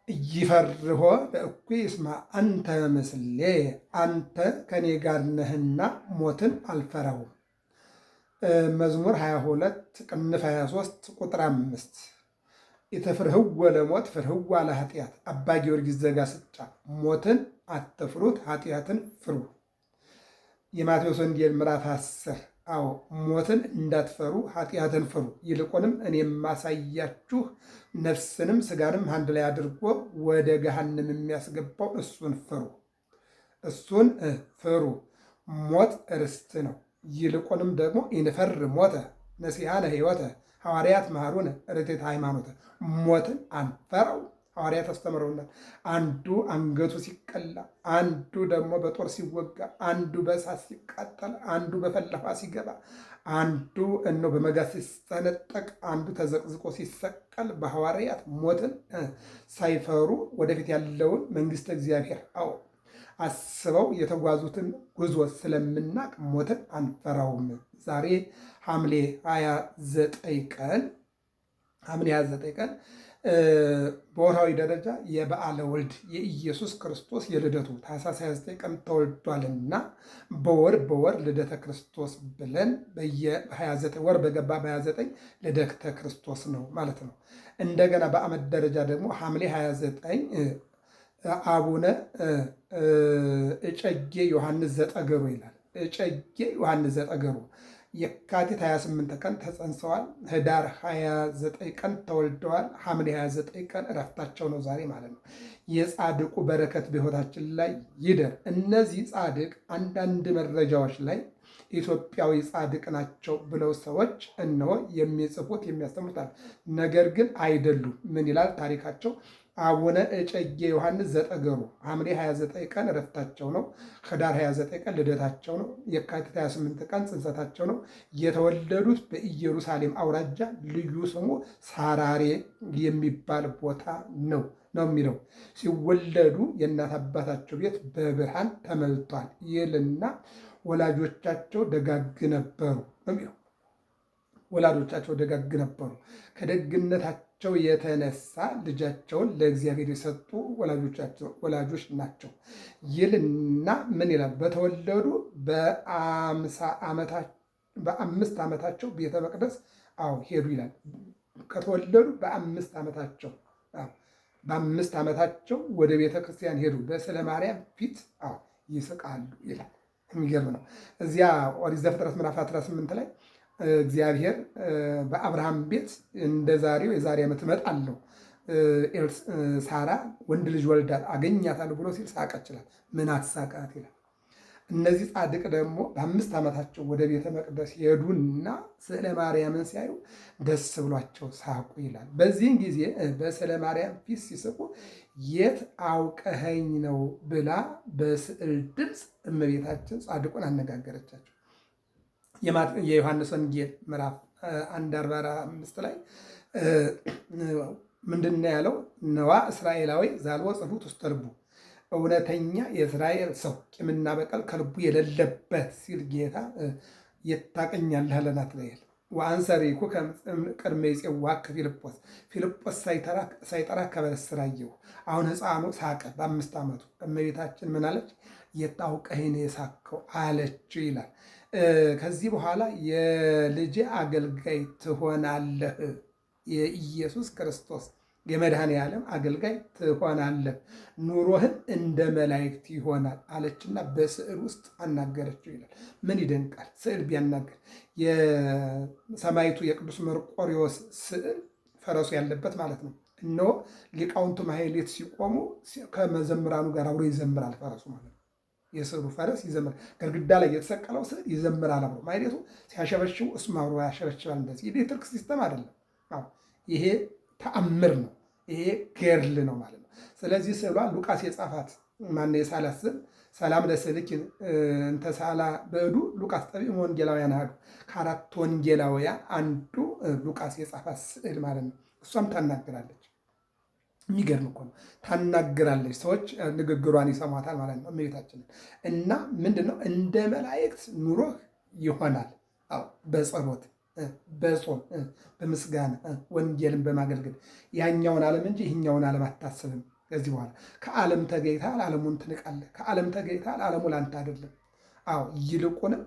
እይፈርሆ ለእኩይ እስመ አንተ ምስሌ፣ አንተ ከኔ ጋር ነህና ሞትን አልፈራውም። መዝሙር 22 ቅንፍ 23 ቁጥር 5 ኢትፍርህዎ ለሞት ፍርህዋ ለኃጢአት። አባ ጊዮርጊስ ዘጋስጫ ሞትን አትፍሩት ኃጢአትን ፍሩ። የማቴዎስ ወንጌል ምዕራፍ 10 አዎ ሞትን እንዳትፈሩ ኃጢአትን ፍሩ፣ ይልቁንም እኔ የማሳያችሁ ነፍስንም ስጋንም አንድ ላይ አድርጎ ወደ ገሃነም የሚያስገባው እሱን ፍሩ፣ እሱን ፍሩ። ሞት ርስት ነው። ይልቁንም ደግሞ ኢንፈር ሞተ ነሲአነ ሕይወተ ሐዋርያት መሃሩነ ርትዕተ ሃይማኖተ። ሞትን አንፈራው። ሐዋርያት አስተምረውናል። አንዱ አንገቱ ሲቀላ፣ አንዱ ደግሞ በጦር ሲወጋ፣ አንዱ በእሳት ሲቃጠል፣ አንዱ በፈላ ውሃ ሲገባ፣ አንዱ በመጋዝ ሲሰነጠቅ፣ አንዱ ተዘቅዝቆ ሲሰቀል በሐዋርያት ሞትን ሳይፈሩ ወደፊት ያለውን መንግሥተ እግዚአብሔር አስበው የተጓዙትን ጉዞ ስለምናቅ ሞትን አንፈራውም። ዛሬ ሐምሌ 29 ቀን በወርሃዊ ደረጃ የበዓለ ወልድ የኢየሱስ ክርስቶስ የልደቱ ታኅሳስ 29 ቀን ተወልዷልና በወር ልደተ ክርስቶስ ብለን በየ29 ወር በገባ በ29 ልደተ ክርስቶስ ነው ማለት ነው። እንደገና በዓመት ደረጃ ደግሞ ሐምሌ 29 አቡነ እጨጌ ዮሐንስ ዘጠገሩ ይላል። እጨጌ ዮሐንስ ዘጠገሩ የካቲት 28 ቀን ተጸንሰዋል። ህዳር 29 ቀን ተወልደዋል። ሐምሌ 29 ቀን እረፍታቸው ነው ዛሬ ማለት ነው። የጻድቁ በረከት በሕይወታችን ላይ ይደር። እነዚህ ጻድቅ አንዳንድ መረጃዎች ላይ ኢትዮጵያዊ ጻድቅ ናቸው ብለው ሰዎች እነሆ የሚጽፉት የሚያስተምሩታል። ነገር ግን አይደሉም። ምን ይላል ታሪካቸው? አቡነ እጨጌ ዮሐንስ ዘጠገሩ ሐምሌ 29 ቀን እረፍታቸው ነው። ህዳር 29 ቀን ልደታቸው ነው። የካቲት 28 ቀን ጽንሰታቸው ነው። የተወለዱት በኢየሩሳሌም አውራጃ ልዩ ስሙ ሳራሬ የሚባል ቦታ ነው የሚለው። ሲወለዱ የእናት አባታቸው ቤት በብርሃን ተመልቷል ይልና ወላጆቻቸው ደጋግ ነበሩ ነው የሚለው። ወላጆቻቸው ደጋግ ነበሩ። ከደግነታቸው የተነሳ ልጃቸውን ለእግዚአብሔር የሰጡ ወላጆች ናቸው ይልና ምን ይላል? በተወለዱ በአምስት ዓመታቸው ቤተ መቅደስ ሄዱ ይላል። ከተወለዱ በአምስት ዓመታቸው ወደ ቤተ ክርስቲያን ሄዱ። በስዕለ ማርያም ፊት ይስቃሉ ይላል። የሚገርም ነው። እዚያ ኦሪት ዘፍጥረት ምዕራፍ 18 ላይ እግዚአብሔር በአብርሃም ቤት እንደ ዛሬው የዛሬ ዓመት እመጣለሁ ሳራ ወንድ ልጅ ወልዳ አገኛታለሁ ብሎ ሲል ሳቀች ይላል። ምን አሳቃት ይላል። እነዚህ ጻድቅ ደግሞ በ5 ዓመታቸው ወደ ቤተ መቅደስ ሄዱና ስዕለ ማርያምን ሲያዩ ደስ ብሏቸው ሳቁ ይላል። በዚህን ጊዜ በስዕለ ማርያም ፊት ሲስቁ የት አውቀኸኝ ነው ብላ በስዕል ድምፅ እመቤታችን ጻድቁን አነጋገረቻቸው። የዮሐንስ ወንጌል ምዕራፍ 1:45 ላይ ምንድን ነው ያለው? ነዋ እስራኤላዊ ዛልዎ ጽሑት ውስተ ልቡ፣ እውነተኛ የእስራኤል ሰው ቂምና በቀል ከልቡ የሌለበት ሲል ጌታ የታቀኛለህ አለ ናትናኤል። ወአንሰሪኩ ቅድመ ይፄዋከ ፊልጶስ ሳይጠራ ከበስራ አየሁ። አሁን ሕፃኑ ሳቀ በ5 ዓመቱ። እመቤታችን ምን አለች? የታውቀኸኝ የሳከው አለችው ይላል። ከዚህ በኋላ የልጄ አገልጋይ ትሆናለህ፣ የኢየሱስ ክርስቶስ የመድኃኔ ዓለም አገልጋይ ትሆናለህ፣ ኑሮህን እንደ መላእክት ይሆናል አለችና በስዕል ውስጥ አናገረችው ይላል። ምን ይደንቃል! ስዕል ቢያናገር። የሰማይቱ የቅዱስ መርቆሪዎስ ስዕል ፈረሱ ያለበት ማለት ነው። እነሆ ሊቃውንቱ ማሕሌት ሲቆሙ ከመዘምራኑ ጋር አብሮ ይዘምራል ፈረሱ ማለት ነው። የስዕሉ ፈረስ ይዘምራል። ግድግዳ ላይ የተሰቀለው ስዕል ይዘምራል አብሮ። ማሕሌቱ ሲያሸበሽቡ እሱም አብሮ ያሸበሽባል። እንደዚህ የኤሌክትሪክ ሲስተም አይደለም። ይሄ ተአምር ነው። ይሄ ገድል ነው ማለት ነው። ስለዚህ ስዕሏ ሉቃስ የጻፋት ማነው የሳላት ስዕል? ሰላም ለስዕልኪ እንተ ሳላ በእዱ ሉቃስ ጠቢብ ወንጌላውያን አሐዱ። ከ4 ወንጌላውያን አንዱ ሉቃስ የጻፋት ስዕል ማለት ነው። እሷም ታናግራለች። የሚገርም እኮ ነው። ታናግራለች። ሰዎች ንግግሯን ይሰሟታል ማለት ነው እመቤታችንን። እና ምንድን ነው እንደ መላእክት ኑሮህ ይሆናል። በጸሎት በጾም በምስጋና ወንጌልን በማገልገል ያኛውን ዓለም እንጂ ይህኛውን ዓለም አታስብም። ከዚህ በኋላ ከዓለም ተገኝተሃል፣ ዓለሙን ትንቃለህ። ከዓለም ተገኝተሃል፣ ዓለሙ ላንተ አይደለም። አዎ ይልቁንም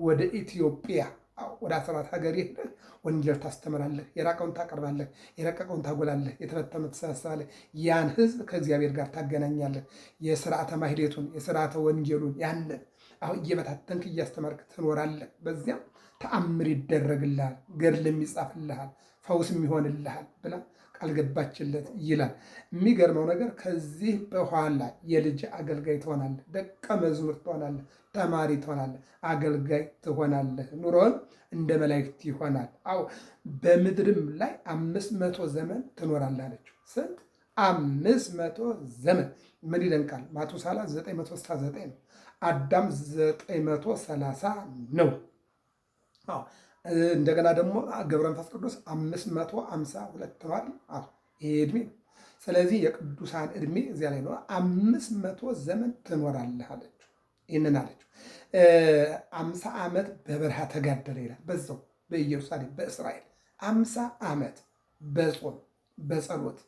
ወደ ኢትዮጵያ ወደ አስራት ሀገር ሄደህ ወንጌል ታስተምራለህ፣ የራቀውን ታቀርባለህ፣ የረቀቀውን ታጎላለህ፣ የተበተነ ትሰበስባለህ። ያን ህዝብ ከእግዚአብሔር ጋር ታገናኛለህ። የስርዓተ ማህሌቱን የስርዓተ ወንጌሉን ያንን አሁን እየበታተንክ እያስተማርክ ትኖራለህ። በዚያም ተአምር ይደረግልሃል፣ ገድልም ይጻፍልሃል፣ ፈውስም ይሆንልሃል ብላ ቃል ገባችለት ይላል። የሚገርመው ነገር ከዚህ በኋላ የልጅ አገልጋይ ትሆናለህ፣ ደቀ መዝሙር ትሆናለህ፣ ተማሪ ትሆናለህ፣ አገልጋይ ትሆናለህ። ኑሮን እንደ መላእክት ይሆናል። አዎ በምድርም ላይ 500 ዘመን ትኖራለህ አለችው። ስንት? 500 ዘመን። ምን ይደንቃል? ማቱሳላ 969 ነው። አዳም 930 ነው። እንደገና ደግሞ ገብረ መንፈስ ቅዱስ 552 ነው አይደል? ይሄ እድሜ ነው። ስለዚህ የቅዱሳን እድሜ እዚያ ላይ ነው። 500 ዘመን ትኖራለህ አለችው። ይህንን አለችው። 50 ዓመት በበረሃ ተጋደለ ይላል። በዛው በኢየሩሳሌም በእስራኤል 50 ዓመት በጾም በጸሎት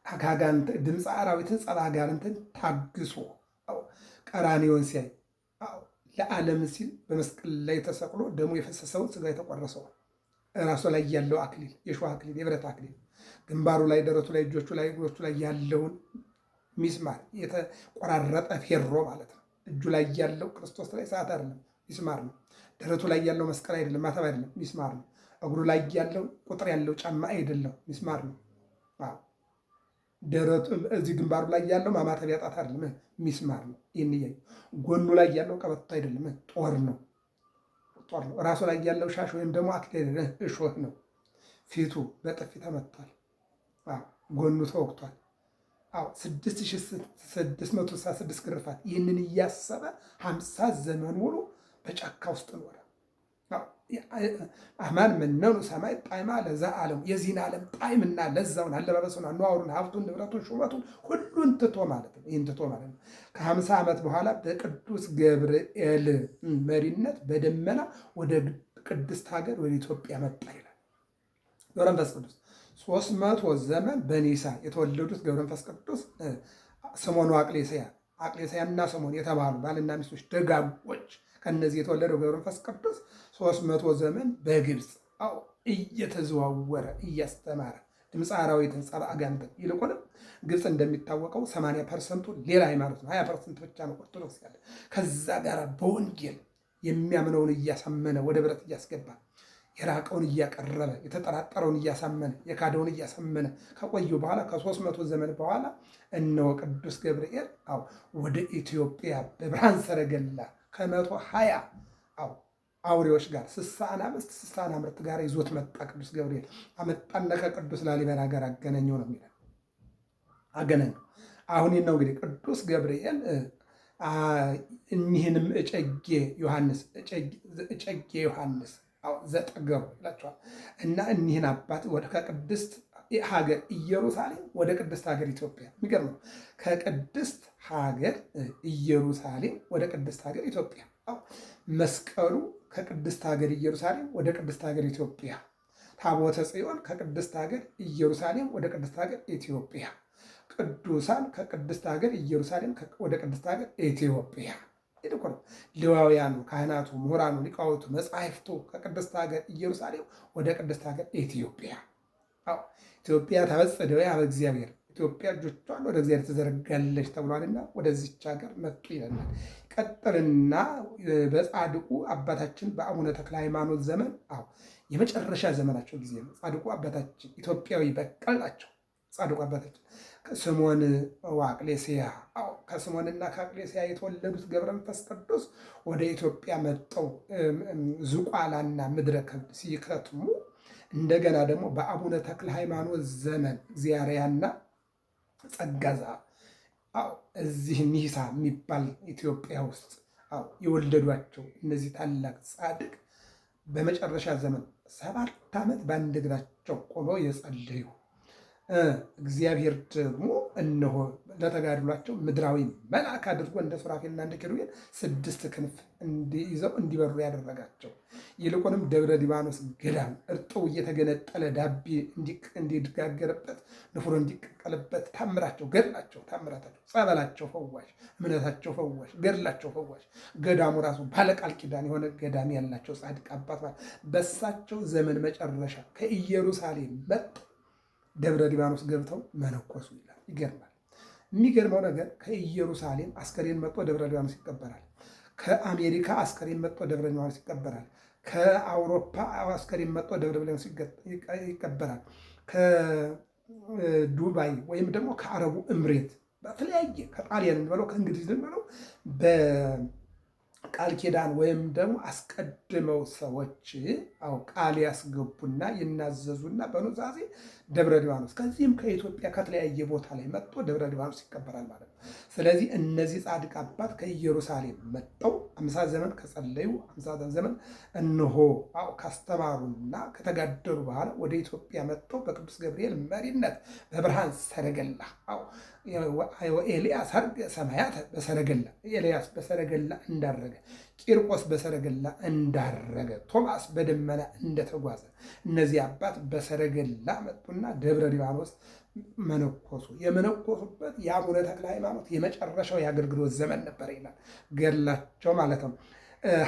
አጋጋንት ድምፀ አራዊትን ጸባ አጋንንትን ታግሶ ቀራንዮን ሲያይ ለዓለም ሲል በመስቀል ላይ ተሰቅሎ ደሙ የፈሰሰውን ስጋ የተቆረሰውን ራሱ ላይ ያለው አክሊል የሾህ አክሊል የብረት አክሊል ግንባሩ ላይ ደረቱ ላይ እጆቹ ላይ እግሮቹ ላይ ያለውን ሚስማር የተቆራረጠ ፌሮ ማለት ነው። እጁ ላይ ያለው ክርስቶስ ላይ ሰዓት አይደለም ሚስማር ነው። ደረቱ ላይ ያለው መስቀል አይደለም ማተብ አይደለም ሚስማር ነው። እግሩ ላይ ያለው ቁጥር ያለው ጫማ አይደለም ሚስማር ነው። ደረቱ እዚህ ግንባሩ ላይ ያለው ማማተብ ያጣት አይደለም ሚስማር ነው። ይህን እያዩ ጎኑ ላይ ያለው ቀበቶ አይደለም ጦር ነው። ጦር ነው። ራሱ ላይ ያለው ሻሽ ወይም ደግሞ አክሊል እሾህ ነው። ፊቱ በጥፊ ተመቷል። ጎኑ ተወቅቷል። 6666 ግርፋት። ይህንን እያሰበ 50 ዘመን ሙሉ በጫካ ውስጥ ኖረ። አማን መነኑ ሰማይ ጣዕማ ለዛ ዓለም የዚህን ዓለም ጣዕምና ለዛውን አለባበሱን፣ አኗዋሩን፣ ሀብቱን፣ ንብረቱን፣ ሹመቱን ሁሉን ትቶ ማለት ነው። ይህን ትቶ ማለት ነው። ከ50 ዓመት በኋላ በቅዱስ ገብርኤል መሪነት በደመና ወደ ቅድስት ሀገር ወደ ኢትዮጵያ መጣ ይላል ገብረ መንፈስ ቅዱስ። 300 ዘመን በኒሳ የተወለዱት ገብረ መንፈስ ቅዱስ ሰሞኑ አቅሌስያና ሰሞን የተባሉ ባልና ሚስቶች ደጋጎች ከነዚህ የተወለደው ገብረ መንፈስ ቅዱስ 300 ዘመን በግብፅ እየተዘዋወረ እያስተማረ ድምፀ አራዊትን ጸባ አጋንንትን። ይልቁንም ግብፅ እንደሚታወቀው 80% ሌላ ሃይማኖት ነው፣ 20% ብቻ ነው ኦርቶዶክስ ያለ። ከዛ ጋር በወንጌል የሚያምነውን እያሳመነ ወደ ብረት እያስገባ የራቀውን እያቀረበ የተጠራጠረውን እያሳመነ የካደውን እያሳመነ ከቆዩ በኋላ ከ300 ዘመን በኋላ እነሆ ቅዱስ ገብርኤል ወደ ኢትዮጵያ በብርሃን ሰረገላ ከ120 አውሬዎች ጋር 60 አናብስት 60 አናብርት ጋር ይዞት መጣ። ቅዱስ ገብርኤል አመጣና ከቅዱስ ላሊበላ ጋር አገናኘው ነው የሚለው። አገናኘው። አሁን ነው እንግዲህ ቅዱስ ገብርኤል እኒህንም እጨጌ ዮሐንስ ዘጠገቡ ይላቸዋል እና እኒህን አባት ከቅድስት ሀገር ኢየሩሳሌም ወደ ቅድስት ሀገር ኢትዮጵያ። የሚገርም ነው። ከቅድስት ሀገር ኢየሩሳሌም ወደ ቅድስት ሀገር ኢትዮጵያ። መስቀሉ ከቅድስት ሀገር ኢየሩሳሌም ወደ ቅድስት ሀገር ኢትዮጵያ። ታቦተ ጽዮን ከቅድስት ሀገር ኢየሩሳሌም ወደ ቅድስት ሀገር ኢትዮጵያ። ቅዱሳን ከቅድስት ሀገር ኢየሩሳሌም ወደ ቅድስት ሀገር ኢትዮጵያ። ይልቁን ሌዋውያኑ፣ ካህናቱ፣ ምሁራኑ፣ ሊቃውንቱ፣ መጻሕፍቱ ከቅድስት ሀገር ኢየሩሳሌም ወደ ቅድስት ሀገር ኢትዮጵያ። ኢትዮጵያ ታበጽሕ እደዊሃ በእግዚአብሔር፣ ኢትዮጵያ እጆቿን ወደ እግዚአብሔር ትዘረጋለች ተብሏልና ወደዚች ሀገር መጡ ይለናል። ቀጥልና በጻድቁ አባታችን በአቡነ ተክለ ሃይማኖት ዘመን የመጨረሻ ዘመናቸው ጊዜ ነው። ጻድቁ አባታችን ኢትዮጵያዊ በቀል ናቸው። ጻድቁ አባታችን ስሞን ወአቅሌስያ ከስሞንና ከአቅሌስያ የተወለዱት ገብረ መንፈስ ቅዱስ ወደ ኢትዮጵያ መጠው ዝቋላና ምድረ ከብድ ሲከትሙ እንደገና ደግሞ በአቡነ ተክለ ሃይማኖት ዘመን ዚያርያና ጸጋዛ እዚህ ኒሳ የሚባል ኢትዮጵያ ውስጥ የወለዷቸው እነዚህ ታላቅ ጻድቅ በመጨረሻ ዘመን 7 ዓመት በአንድ እግራቸው ቆመው የጸለዩ እግዚአብሔር ደግሞ እነሆ ለተጋድሏቸው ምድራዊ መልአክ አድርጎ እንደ ሱራፌልና እንደ ኪሩቤል 6 ክንፍ ይዘው እንዲበሩ ያደረጋቸው። ይልቁንም ደብረ ሊባኖስ ገዳም እርጥቡ እየተገነጠለ ዳቤ እንዲጋገርበት፣ ንፍሮ እንዲቀቀልበት ታምራቸው፣ ገድላቸው፣ ታምራታቸው፣ ጸበላቸው ፈዋሽ፣ እምነታቸው ፈዋሽ፣ ገድላቸው ፈዋሽ፣ ገዳሙ ራሱ ባለቃል ኪዳን የሆነ ገዳም ያላቸው ጻድቅ አባት በሳቸው ዘመን መጨረሻ ከኢየሩሳሌም መጥ ደብረ ሊባኖስ ገብተው መነኮሱ ይላል። ይገርማል። የሚገርመው ነገር ከኢየሩሳሌም አስከሬን መጥቶ ደብረ ሊባኖስ ይቀበራል። ከአሜሪካ አስከሬን መጥቶ ደብረ ሊባኖስ ይቀበራል። ከአውሮፓ አስከሬን መጥቶ ደብረ ሊባኖስ ይቀበራል። ከዱባይ ወይም ደግሞ ከአረቡ እምሬት በተለያየ ከጣሊያን እንበለው ከእንግሊዝ እንበለው ቃል ኪዳን ወይም ደግሞ አስቀድመው ሰዎች ቃል ያስገቡና ይናዘዙና በኑዛዜ ደብረ ሊባኖስ ከዚህም ከኢትዮጵያ ከተለያየ ቦታ ላይ መጥቶ ደብረ ሊባኖስ ይቀበራል ማለት ነው። ስለዚህ እነዚህ ጻድቅ አባት ከኢየሩሳሌም መጥተው 50 ዘመን ከጸለዩ 50 ዘመን እነሆ ካስተማሩና ከተጋደሉ በኋላ ወደ ኢትዮጵያ መጥተው በቅዱስ ገብርኤል መሪነት በብርሃን ሰረገላ ኤልያስ ዐርገ ሰማያት በሰረገላ ኤልያስ በሰረገላ እንዳረገ፣ ቂርቆስ በሰረገላ እንዳረገ፣ ቶማስ በደመና እንደተጓዘ እነዚህ አባት በሰረገላ መጡና ደብረ ሊባኖስ መነኮሱ። የመነኮሱበት የአቡነ ተክለ ሃይማኖት የመጨረሻው የአገልግሎት ዘመን ነበር ይላል ገድላቸው ማለት ነው።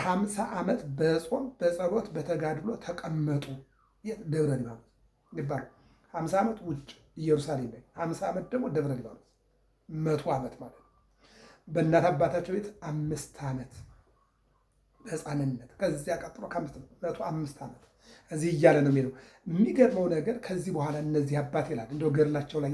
50 ዓመት በጾም በጸሎት በተጋድሎ ተቀመጡ። ደብረ ሊባኖስ ይባላል። 50 ዓመት ውጭ ኢየሩሳሌም ላይ፣ 50 ዓመት ደግሞ ደብረ ሊባኖስ 100 ዓመት ማለት ነው። በእናት አባታቸው ቤት 5 ዓመት በሕፃንነት፣ ከዚያ ቀጥሎ ከ105 ዓመት እዚህ እያለ ነው የሚለው። የሚገርመው ነገር ከዚህ በኋላ እነዚህ አባት ይላል እንደው ገድላቸው ላይ